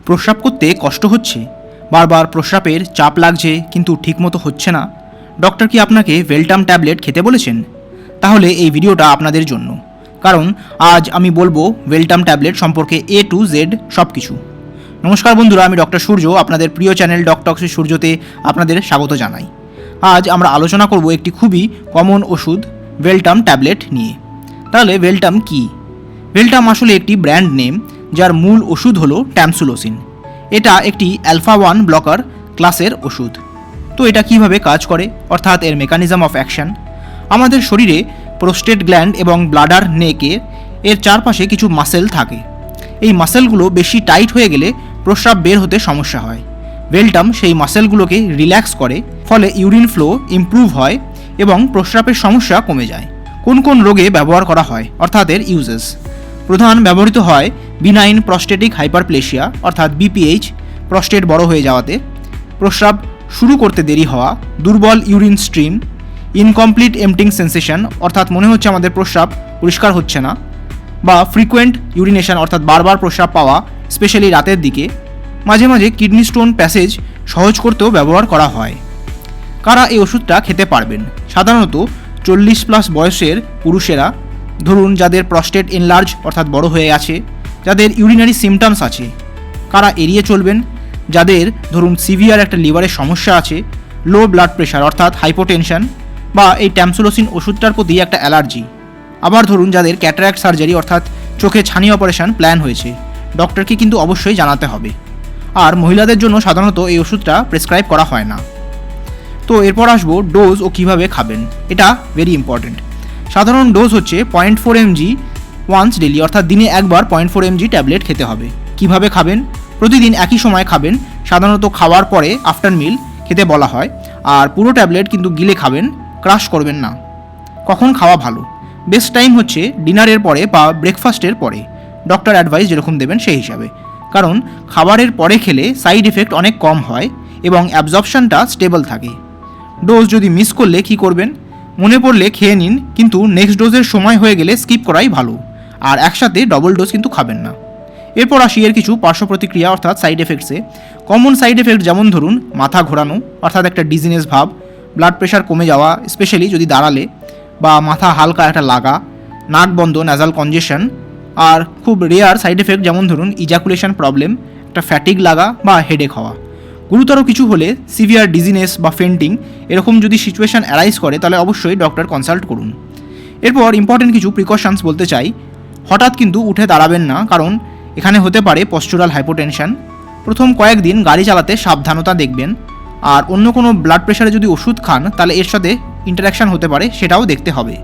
প্রস্রাব করতে কষ্ট হচ্ছে, বারবার প্রস্রাবের চাপ লাগছে কিন্তু ঠিকমতো হচ্ছে না, ডক্টর কি আপনাকে ভেলটাম ট্যাবলেট খেতে বলেছেন? তাহলে এই ভিডিওটা আপনাদের জন্য, কারণ আজ আমি বলবো ভেলটাম ট্যাবলেট সম্পর্কে A to Z সব কিছু। নমস্কার বন্ধুরা, আমি ডক্টর সূর্য, আপনাদের প্রিয় চ্যানেল ডক্টক্সি সূর্যতে আপনাদের স্বাগত জানাই। আজ আমরা আলোচনা করব একটি খুবই কমন ওষুধ ভেলটাম ট্যাবলেট নিয়ে। তাহলে ভেলটাম কি? ভেলটাম আসলে একটি ব্র্যান্ড নেম, যার মূল ওষুধ হলো ট্যামসুলোসিন। এটা একটি অ্যালফা 1 ব্লকার ক্লাসের ওষুধ। তো এটা কিভাবে কাজ করে, অর্থাৎ এর মেকানিজম অফ অ্যাকশন? আমাদের শরীরে প্রোস্টেট গ্ল্যান্ড এবং ব্লাডার নেকে এর চারপাশে কিছু মাসেল থাকে। এই মাসেলগুলো বেশি টাইট হয়ে গেলে প্রস্রাব বের হতে সমস্যা হয়। ভেলটাম সেই মাসেলগুলোকে রিল্যাক্স করে, ফলে ইউরিন ফ্লো ইমপ্রুভ হয় এবং প্রস্রাবের সমস্যা কমে যায়। কোন কোন রোগে ব্যবহার করা হয়, অর্থাৎ এর ইউজেস? প্রধান ব্যবহৃত হয় বিনাইন প্রস্টেটিক হাইপারপ্লেশিয়া অর্থাৎ BPH, প্রস্টেট বড় হয়ে যাওয়াতে, প্রস্রাব শুরু করতে দেরি হওয়া, দুর্বল urine stream, incomplete emptying sensation অর্থাৎ মনে হচ্ছে আমাদের প্রস্রাব পরিষ্কার হচ্ছে না, বা ফ্রিকোয়েন্ট ইউরিনেশন অর্থাৎ বারবার প্রস্রাব পাওয়া, স্পেশালি রাতের দিকে। মাঝে মাঝে কিডনি স্টোন প্যাসেজ সহজ করতেও ব্যবহার করা হয়। কারা এই ওষুধটা খেতে পারবেন? সাধারণত 40+ বয়সের পুরুষেরা, ধরুন যাদের প্রস্টেট এনলার্জ অর্থাৎ বড় হয়ে আছে, যাদের ইউরিনারি সিমটমস আছে। কারা এড়িয়ে চলবেন? যাদের ধরুন সিভিয়ার একটা লিভারের সমস্যা আছে, লো ব্লাড প্রেশার অর্থাৎ হাইপোটেনশন, বা এই ট্যামসুলোসিন ওষুধটার প্রতি একটা অ্যালার্জি। আবার ধরুন যাদের ক্যাটারাক্ট সার্জারি অর্থাৎ চোখে ছানি অপারেশন প্ল্যান হয়েছে, ডক্টরকে কিন্তু অবশ্যই জানাতে হবে। আর মহিলাদের জন্য সাধারণত এই ওষুধটা প্রেসক্রাইব করা হয় না। তো এরপর আসবো ডোজ ও কিভাবে খাবেন। এটা ভেরি ইম্পর্টেন্ট। সাধারণ ডোজ হচ্ছে 0.4 mg ওয়ান্স ডেলি, অর্থাৎ দিনে একবার 0.4 mg ট্যাবলেট খেতে হবে। কিভাবে খাবেন? প্রতিদিন একই সময় খাবেন, সাধারণত খাওয়ার পরে আফটার মিল খেতে বলা হয়। আর পুরো ট্যাবলেট কিন্তু গিলে খাবেন, ক্রাশ করবেন না। কখন খাওয়া ভালো? বেস্ট টাইম হচ্ছে ডিনারের পরে বা ব্রেকফাস্টের পরে, ডক্টর অ্যাডভাইস যেরকম দেবেন সেই হিসাবে। কারণ খাবারের পরে খেলে সাইড এফেক্ট অনেক কম হয় এবং অ্যাবজর্পশনটা স্টেবল থাকে। ডোজ যদি মিস করলে কি করবেন? মনে পড়লে খেয়ে নিন, কিন্তু নেক্সট ডোজের সময় হয়ে গেলে স্কিপ করাই ভালো। আর একসাথে ডবল ডোজ কিন্তু খাবেন না। এরপর আসি এর কিছু পার্শ্ব প্রতিক্রিয়া অর্থাৎ সাইড এফেক্টসে। কমন সাইড এফেক্ট যেমন ধরুন মাথা ঘোরানো অর্থাৎ একটা ডিজিনেস ভাব, ব্লাড প্রেশার কমে যাওয়া স্পেশালি যদি দাঁড়ালে, বা মাথা হালকা একটা লাগা, নাক বন্ধ ন্যাজাল কনজেশন। আর খুব রেয়ার সাইড এফেক্ট যেমন ধরুন ইজাকুলেশন প্রবলেম, একটা ফ্যাটিক লাগা বা হেডেক হওয়া। গুরুতর কিছু হলে সিভিয়ার ডিজিনেস বা ফেন্টিং এরকম যদি সিচুয়েশান অ্যারাইজ করে, তাহলে অবশ্যই ডক্টর কনসাল্ট করুন। এরপর ইম্পর্টেন্ট কিছু প্রিকশনস বলতে চাই। হঠাৎ কিন্তু উঠে দাঁড়াবেন না, কারণ এখানে হতে পারে পস্চুরাল হাইপোটেনশন। প্রথম কয়েকদিন গাড়ি চালাতে সাবধানতা দেখবেন। আর অন্য কোনো ব্লাড প্রেশারে যদি ওষুধ খান, তাহলে এর সাথে ইন্টারাকশান হতে পারে, সেটাও দেখতে হবে।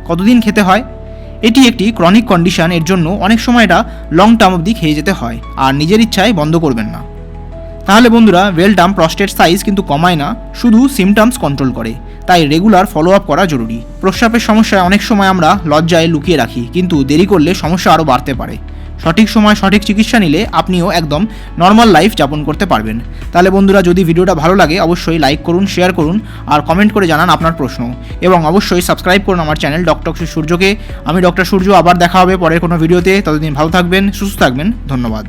কতদিন খেতে হয়? এটি একটি ক্রনিক কন্ডিশন, এর জন্য অনেক সময় এটা লং টার্ম অবধি খেয়ে যেতে হয়, আর নিজের ইচ্ছায় বন্ধ করবেন না। তাহলে বন্ধুরা, ভেলটাম প্রস্টেট সাইজ কিন্তু কমায় না, শুধু সিমটমস কন্ট্রোল করে। তাই রেগুলার ফলো আপ করা জরুরি। প্রস্রাবের সমস্যায় অনেক সময় আমরা লজ্জায় লুকিয়ে রাখি, কিন্তু দেরি করলে সমস্যা আরও বাড়তে পারে। সঠিক সময় সঠিক চিকিৎসা নিলে আপনিও একদম নর্মাল লাইফ যাপন করতে পারবেন। তাহলে বন্ধুরা, যদি ভিডিওটা ভালো লাগে অবশ্যই লাইক করুন, শেয়ার করুন, আর কমেন্ট করে জানান আপনার প্রশ্ন। এবং অবশ্যই সাবস্ক্রাইব করুন আমার চ্যানেল ডক্টক্সি সূর্যকে। আমি ডক্টর সূর্য, আবার দেখা হবে পরের কোনো ভিডিওতে। ততদিন ভালো থাকবেন, সুস্থ থাকবেন। ধন্যবাদ।